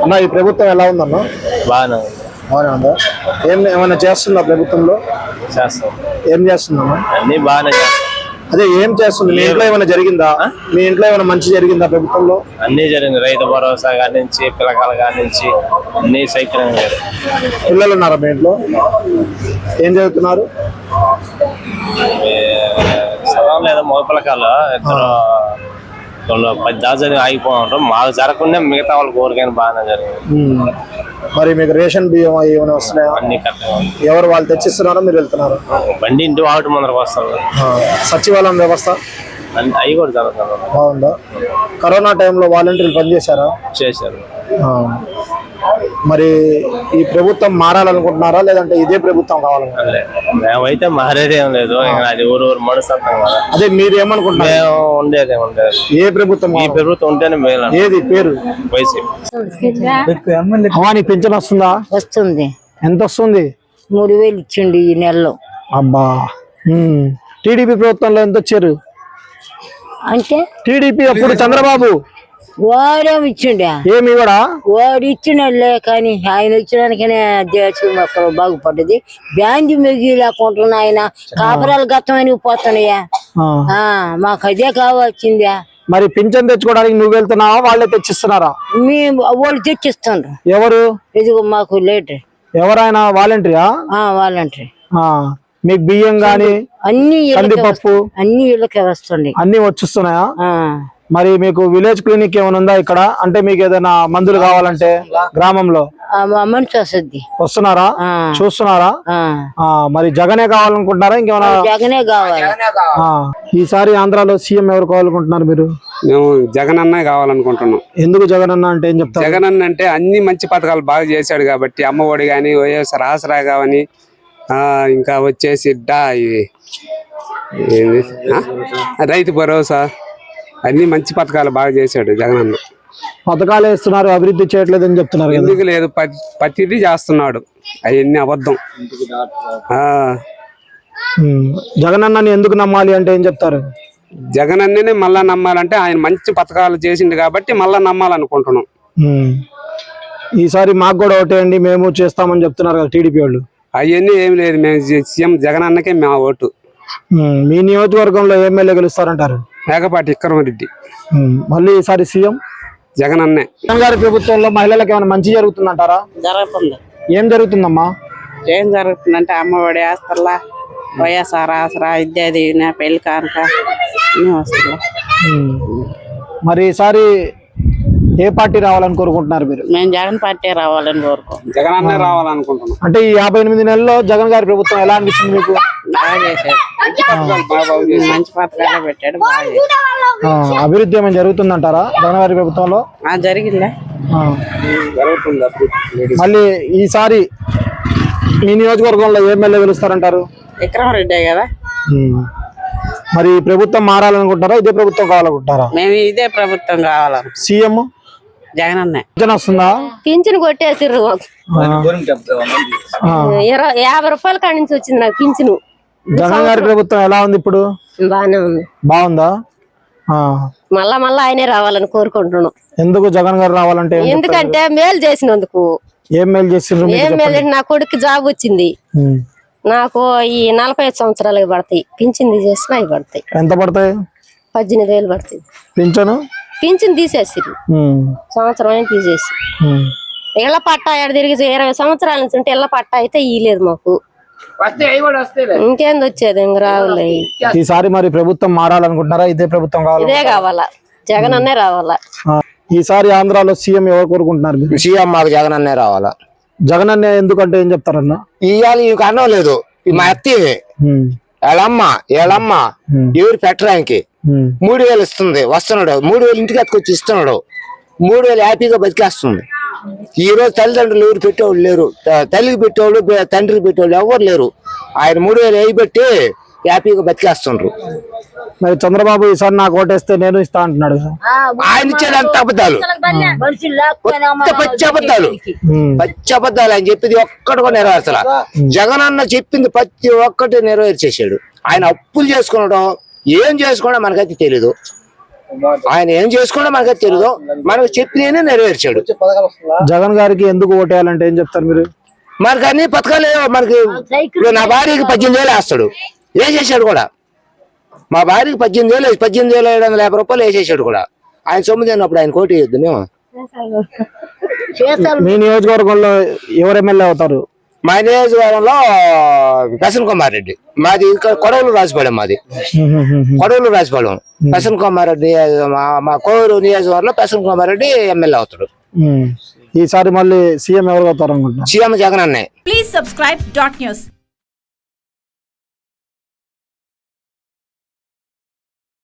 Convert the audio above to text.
అన్న ఈ ప్రభుత్వం ఎలా ఉందన్న? బాగానే బాగానే ఉందా? ఏమైనా చేస్తుందా ప్రభుత్వంలో? చేస్తాం, ఏం చేస్తుందమ్మా? అన్ని బాగానే చేస్తాం. అదే ఏం చేస్తుంది? మీ ఇంట్లో ఏమైనా జరిగిందా? మీ ఇంట్లో ఏమైనా మంచి జరిగిందా ప్రభుత్వంలో? అన్ని జరిగింది. రైతు భరోసా కాడి నుంచి పిల్లకాల కాడి నుంచి అన్ని సైకిల్. పిల్లలు ఉన్నారా మీ ఇంట్లో? ఏం చదువుతున్నారు? చదవం లేదా మగ పిల్లకాయలు ఇద్దరు 10 దాకా ఆగిపోవడం మాకు జరగకుండా మిగతా వాళ్ళకి ఊరికైనా బాగానే జరిగింది. మరి మీకు రేషన్ బియ్యం ఏమైనా వస్తున్నాయా? అన్ని కరెక్ట్గా ఎవరు వాళ్ళు తెచ్చిస్తున్నారా, మీరు వెళ్తున్నారా? బండి ఇంటి వాటి ముందరకు వస్తారు. సచివాలయం వ్యవస్థ అవి కూడా జరుగుతుంది. బాగుందా? కరోనా టైంలో వాలంటీర్లు పనిచేశారా? చేశారు. మరి ఈ ప్రభుత్వం మారాలనుకుంటున్నారా లేదంటే ఇదే ప్రభుత్వం కావాలనుకుంటున్నారా? మేమైతే మారేదేం లేదు, అది ఊరు మనస్తత్వం కదా. అదే మీరు ఏమనుకుంటున్నారు? మేము ఉండేది ఏ ప్రభుత్వం? ఈ ప్రభుత్వం ఉంటేనే మేలు. ఏది పేరు? వైసీపీ. నీకు పింఛన్ వస్తుందా? వస్తుంది. ఎంత వస్తుంది? 3000 ఇచ్చిండు ఈ నెలలో. అబ్బా. టీడీపీ ప్రభుత్వంలో ఎంత వచ్చారు? అంటే టీడీపీ అప్పుడు చంద్రబాబు వాడేమి ఇచ్చిండే? ఏమి కూడా వాడు ఇచ్చినలే, కానీ ఆయన ఇచ్చినానికనే దేశం మొత్తం బాగుపడ్డది. బ్యాండ్ మెగి లేకుంటున్నా ఆయన కాపురాలు గతమని పోతున్నాయా? మాకు అదే కావాల్సిందే. మరి పింఛన్ తెచ్చుకోవడానికి నువ్వు వెళ్తున్నావా, వాళ్ళే తెచ్చిస్తున్నారా? మేము వాళ్ళు తెచ్చిస్తుండ్రు. ఎవరు? ఇదిగో మాకు లేట్. ఎవరైనా వాలంటీరా? వాలంటీర్. మీకు బియ్యం గాని అన్ని కందిపప్పు అన్ని ఇళ్ళకే వస్తుంది. అన్ని వచ్చిస్తున్నాయా? మరి మీకు విలేజ్ క్లినిక్ ఏమైనా ఉందా ఇక్కడ? అంటే మీకు ఏదైనా మందులు కావాలంటే గ్రామంలో మనిషి వస్తుంది. వస్తున్నారా? చూస్తున్నారా? మరి జగనే కావాలనుకుంటున్నారా ఇంకేమైనా? జగనే కావాలి. ఈసారి ఆంధ్రాలో సీఎం ఎవరు కావాలనుకుంటున్నారు మీరు? మేము జగన్ అన్న కావాలనుకుంటున్నాం. ఎందుకు జగన్ అన్న అంటే ఏం చెప్తారు? జగన్ అన్న అంటే అన్ని మంచి పథకాలు బాగా చేశాడు కాబట్టి, అమ్మఒడి గాని, వైఎస్ఆర్ ఆసరా గాని, ఇంకా వచ్చేసి రైతు భరోసా, అన్ని మంచి పథకాలు బాగా చేశాడు జగన్ అన్న. పథకాలు వేస్తున్నారు, అభివృద్ధి చేయట్లేదు అని చెప్తున్నారు. ఎందుకు లేదు, ప్రతిదీ చేస్తున్నాడు. అవన్నీ అబద్ధం. జగన్ అన్నని ఎందుకు నమ్మాలి అంటే ఏం చెప్తారు? జగన్ అన్ననే మళ్ళా నమ్మాలంటే ఆయన మంచి పథకాలు చేసిండు కాబట్టి మళ్ళా నమ్మాలనుకుంటున్నాం. ఈసారి మాకు కూడా ఓటేయండి మేము చేస్తామని చెప్తున్నారు కదా టీడీపీ వాళ్ళు. అవన్నీ ఏం లేదు, మేము సీఎం జగన్ అన్నకే మా ఓటు. మీ నియోజకవర్గంలో ఎమ్మెల్యే గెలుస్తారంటారు? మేకపాటి విక్రమారెడ్డి. మళ్ళీ ఈసారి సీఎం జగన్ అన్నే. జగన్ గారి ప్రభుత్వంలో మహిళలకు ఏమైనా మంచి జరుగుతుందంటారా? జరుగుతుంది. ఏం జరుగుతుందమ్మా? ఏం జరుగుతుందంటే అమ్మఒడి ఆస్తల్లా, వైఎస్ఆర్ ఆసరా, విద్యాది, పెళ్లి కానుక వస్తుంది. మరి ఈసారి ఏ పార్టీ రావాలని కోరుకుంటున్నారు మీరు? మేము జగన్ పార్టీ రావాలని కోరుకుంటున్నాం. జగన్ అన్నే రావాలనుకుంటున్నాం. అంటే ఈ 58 నెలల్లో జగన్ గారి ప్రభుత్వం ఎలా అనిపించింది మీకు? బాగా చేశాడు, మంచి పథకాలు పెట్టాడు, బాగా చేశాడు. అభివృద్ధి ఏమైనా జరుగుతుందంటారా జగన్ గారి ప్రభుత్వంలో? జరిగిందా? మళ్ళీ ఈసారి మీ నియోజకవర్గంలో ఎమ్మెల్యే గెలుస్తారంటారు? విక్రమారెడ్డి కదా. మరి ప్రభుత్వం మారాలనుకుంటారా, ఇదే ప్రభుత్వం కావాలనుకుంటారా? మేము ఇదే ప్రభుత్వం కావాల. సీఎం జగన్ అన్నే. పింఛన్ వస్తుందా? పింఛన్ కొట్టేసిర్రు. 50 రూపాయల కాడి నుంచి వచ్చింది నాకు పింఛను. జగన్ గారి ప్రభుత్వం ఎలా ఉంది ఇప్పుడు? బానే ఉంది. బాగుందా? మళ్ళా ఆయనే రావాలని కోరుకుంటున్నాం. ఎందుకు జగన్ గారు రావాలంటే? ఎందుకంటే మేలు చేసినందుకు. ఏం మేలు చేసిండ్రు? ఏం మేలు? నా కొడుకు జాబ్ వచ్చింది, నాకు ఈ 45 సంవత్సరాలకి పడతాయి. పింఛన్ తీసేసిన అవి పడతాయి. ఎంత పడతాయి? 18,000 పడతాయి. పింఛన్ తీసేసిర్రు, సంవత్సరం అయినా తీసేసి. ఇళ్ల పట్టా ఎడ తిరిగి 20 సంవత్సరాల నుంచి ఉంటే ఇళ్ల పట్టా అయితే ఇయ్యలేదు మాకు. ఇంకేంది వచ్చేది? ఇంక రావులే. ఈసారి మరి ప్రభుత్వం మారాలనుకుంటున్నారా, ఇదే ప్రభుత్వం కావాలి? ఇదే కావాలా, జగన్ అన్నే రావాలా. ఈసారి ఆంధ్రాలో సీఎం ఎవరు కోరుకుంటున్నారు? సీఎం మాకు జగన్ అన్నే రావాలా. జగన్ అన్నే ఎందుకంటే ఏం చెప్తారన్నా? ఇవాళ నీకు అన్నం లేదు, మా అత్తి ఏళ్ళమ్మ ఎవరు పెట్టడానికి 3000 ఇస్తుంది, వస్తున్నాడు. 3000 ఇంటికి అతుకొచ్చి ఇస్తున్నాడు. 3000 హ్యాపీగా బతికేస్తుంది. ఈ రోజు తల్లిదండ్రులు ఎవరు పెట్టేవాళ్ళు లేరు, తల్లికి పెట్టేవాళ్ళు, తండ్రికి పెట్టేవాళ్ళు ఎవరు లేరు. ఆయన 3000 వేయి పెట్టి హ్యాపీగా బతికేస్తుండ్రు. మరి చంద్రబాబు ఈసారి నాకు ఓటేస్తే నేను ఇస్తా అంటున్నాడు. ఆయన ఇచ్చేదంత అబద్ధాలు, పచ్చి అబద్ధాలు. ఆయన చెప్పింది ఒక్కటి కూడా నెరవేర్చాల. జగన్ అన్న చెప్పింది ప్రతి ఒక్కటి నెరవేర్చేసాడు. ఆయన అప్పులు చేసుకున్నాడు, ఏం చేసుకోవడం మనకైతే తెలీదు. ఆయన ఏం చేసుకున్నా మనకు తెలియదు, మనకు చెప్పినే నెరవేర్చాడు. జగన్ గారికి ఎందుకు ఓటేయాలంటే ఏం చెప్తారు మీరు? మనకి అన్ని పథకాలు మనకి ఇప్పుడు నా భార్యకి 18,000 వేస్తాడు, వేసేసాడు కూడా. మా భార్యకి 18,750 రూపాయలు వేసేసాడు కూడా. ఆయన సొమ్ము తిన్నప్పుడు ఆయన కోటి వేయొద్దు మేము. మీ నియోజకవర్గంలో ఎవరు ఎమ్మెల్యే అవుతారు? మా నియోజకవర్గంలో ప్రసన్న కుమార్ రెడ్డి. మాది ఇంకా కొడవలు రాసిపాలెం. మాది కొడవలు రాసిపాలెం. ప్రసన్న కుమార్ రెడ్డి మా కోవూరు నియోజకవర్గంలో ప్రసన్న కుమార్ రెడ్డి ఎమ్మెల్యే అవుతాడు. ఈసారి మళ్ళీ సీఎం ఎవరు అవుతారు అనుకుంటున్నారు? సీఎం జగన్ అన్నే. Please subscribe dot news.